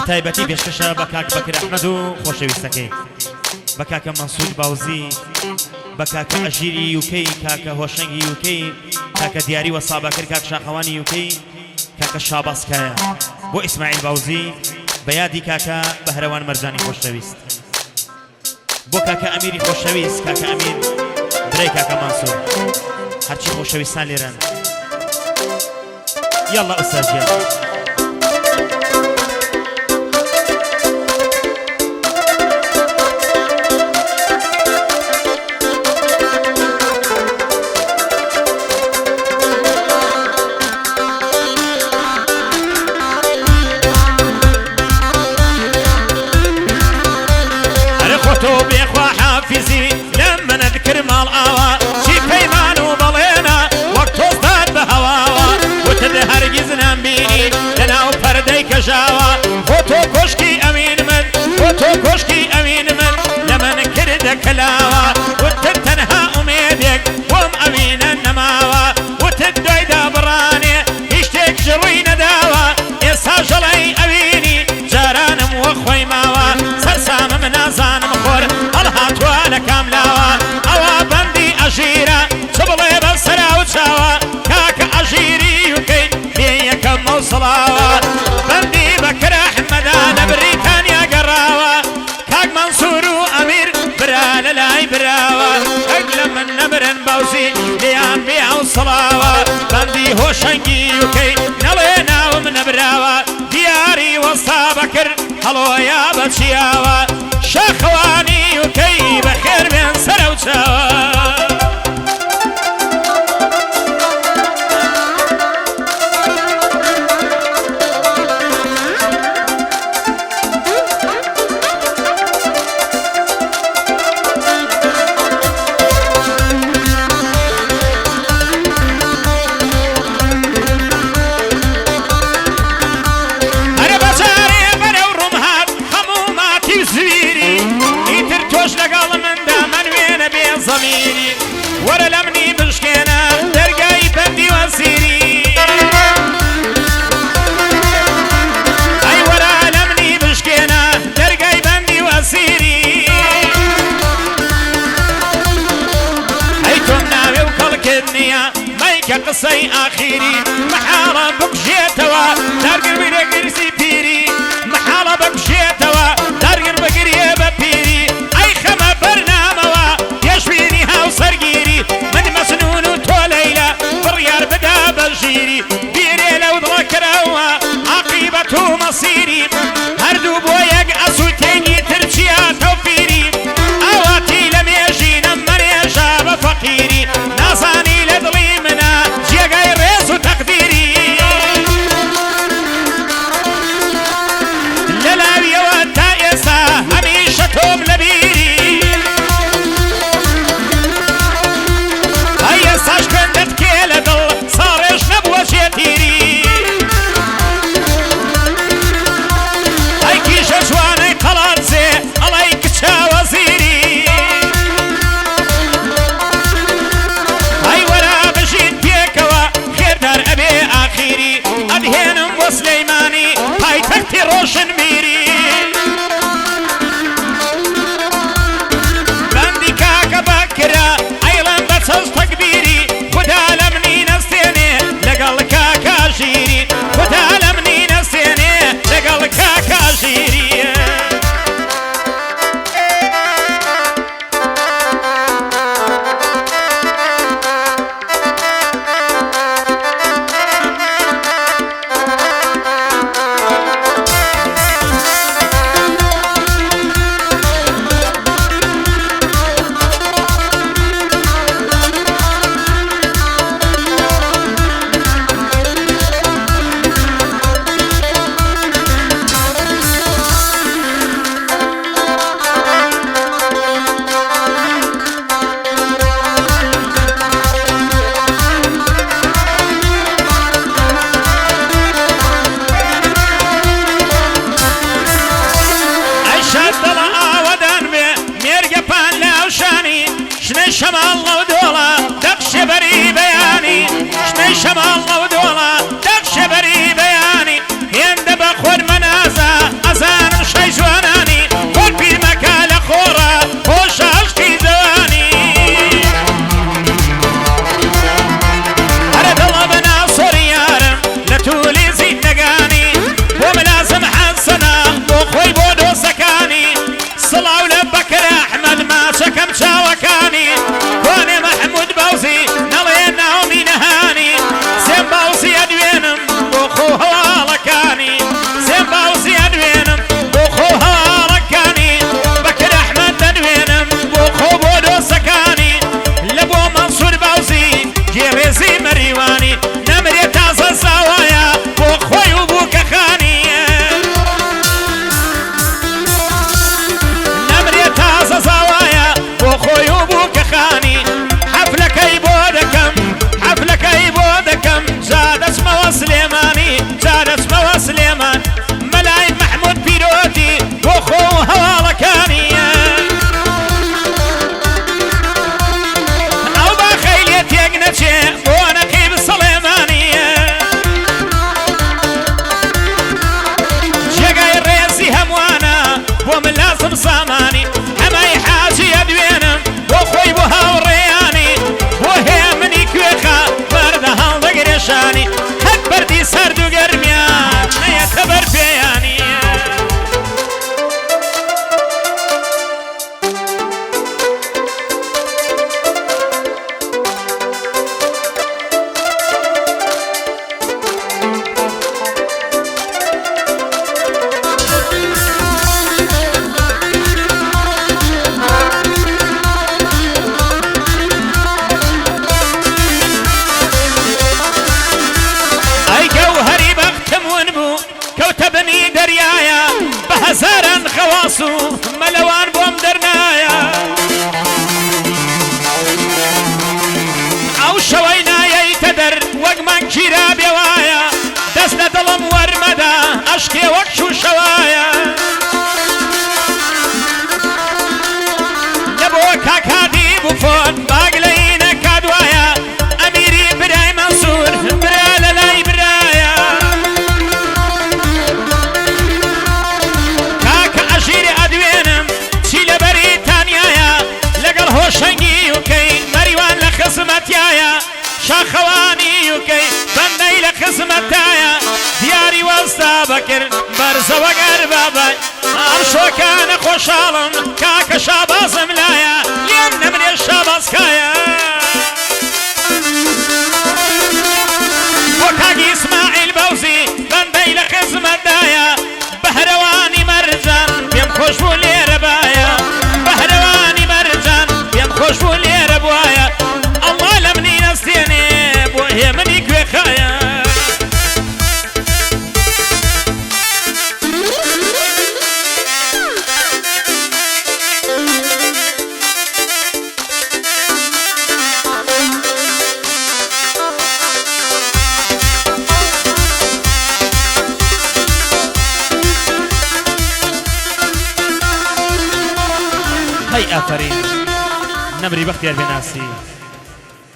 بەتایبەتی پێشکەشە بە کاک بەکر ئەحمەد و خۆشەویستەکەی، بە کاکە مەنسوور باوزی، بە کاکە ئەژیری یوکەی، کاکە هۆشەنگی یوکەی، کاکە دیاری وەسابەکر، کاک شاخەوانی یوکەی، کاکە شاباسکایە، بۆ ئیسماعیل باوزی، بە یادی کاکە بەهرەوان مەرجانی خۆشەویست، بۆ کاکە ئەمیری خۆشەویست، کاکە ئەمیر برای کاکە مەنسوور، هەرچی خۆشەویستان لێرەن. يلا أستاذ يلا. أرخوتو بيخوا حافظي لما نذكر مال آوا شي بيمان وبلينا وقت وصداد بهواوا هرگز نمبینی لناو پردەی کەژاوە بۆ تۆ کۆشکی ئەمین من، بۆ تۆ کۆشکی ئەمین من لە من کردە کەلاوە، وتت تەنها ئومێدێک بۆم ئەمینە نەماوە، وتت دوایدا بڕانێ هیچ شتێک ژڕووی نەداوە، ئێستا ژەڵەی ئەوینی جارانم وە خۆی ماوە، سەرسامم نازانم خۆر هەڵهاتووە لە کام لاوە، ئەوە بەندی ئەژیرە چ بڵێ بە سەرا و چاوە، کاکە ئەژیری یوکەی یەکەم مەوسڵاوە، بەندی بەکر ئەحمەدا لە بریتانیا گەڕاوە، کاک مەنسوور و ئەمیر برا لە لای براوە، ئەگ لە من نەمرن باوزی لێیان بێ ئەوسڵاوە، بەندی هۆشەنگی یوکەی نەڵێ ناوم نەبراوە، دیاری وەستا بەکر هەڵۆیا بەچیاوە، شاخەوانی یوکەی بەخێر بێن سەرە و چاوە. وەرە لە منی بشکێنە دەرگای بەندی وەزیری، ئەی وەرە لە منی بشکێنە دەرگای بەندی وەزیری، ئەی تۆم ناوێ و کەڵکت نییە مەیکە قسەی ئاخیری، مەحاڵە بکوژێتەوە دەرگر بگرێ گرسی پیری، مەحاڵە بکوژێتەوە دەرگر بگرێ بە پیری، ئەی خەمە بەرنامەوە پێشبینی هاوسەرگیری، من مەسنون و تۆ لەیلە بڕیار بدا بەژیری، بیرێ لەو دڵەکەرەوە عاقیبەت و مەسیری، هەردوو بۆ یەک ئەسووتێنی ترچیا تەوفیری، ئاواتی لە مێژینە مەرێژا بە فەقیری، نازانی لە دڵی منە جێگای ڕێز و تەقدیری، لە لاویەوە تا ئێستا هەمیشە تۆم لەبیری، ساشکندت کێ لە دڵ ساڕێژ نەبووە ژێتیری، ئەی کیژە جوانەی قەڵارزێ ئەڵەی کچە وەزیری، ئەی وەرە بژین پێکەوە خێردار ئەبێ ئاخیری، ئەدهێنم بۆ سلەیمانی پایتەختی ڕۆشن میری، بەندی کاکە بەکرە ئەیڵەن بە چەست تەکبیری، خدا لە منی نەستێنێ لەگەڵ کاکە ژیری، خدا لە منی نەستێنێ لەگەڵ کاکە ژیری. شمال ودولا دقش بري بياني شني شمال ودولا دقش بري بياني يندب خور منازا کادی بوفۆن باگلەینە کادوایە ئەمیری برای مەنسوور برا لە لای برایە کاکە ئەژیری ئەدوێنم چی لە بەریتانیایە لەگەڵ هۆشەنگی وکەی مەریوان لە خزمەتیایە شاخەوانی وکەی بەندەی لە خزمەتایە دیاری وەستا بەکرد بەرزەوە گەر بابای ئەم شۆکانە خۆشحاڵم کاکە شابازم لایە لێم نەمنێ شابازکایە بۆ کاکی ئیسماعیل بەوزی بەندەی لە خزمەتدایە بەهرەوانی مەرجان پێم خۆش بوو لێرە بایە بەهرەوانی مەرجان پێم خۆش بوو لێرە بوایە ئەڵڵا لە منی نەستێنێ بۆ هێمنی گوێخایە هەی ئافرین نەمری بەختیار بێناسی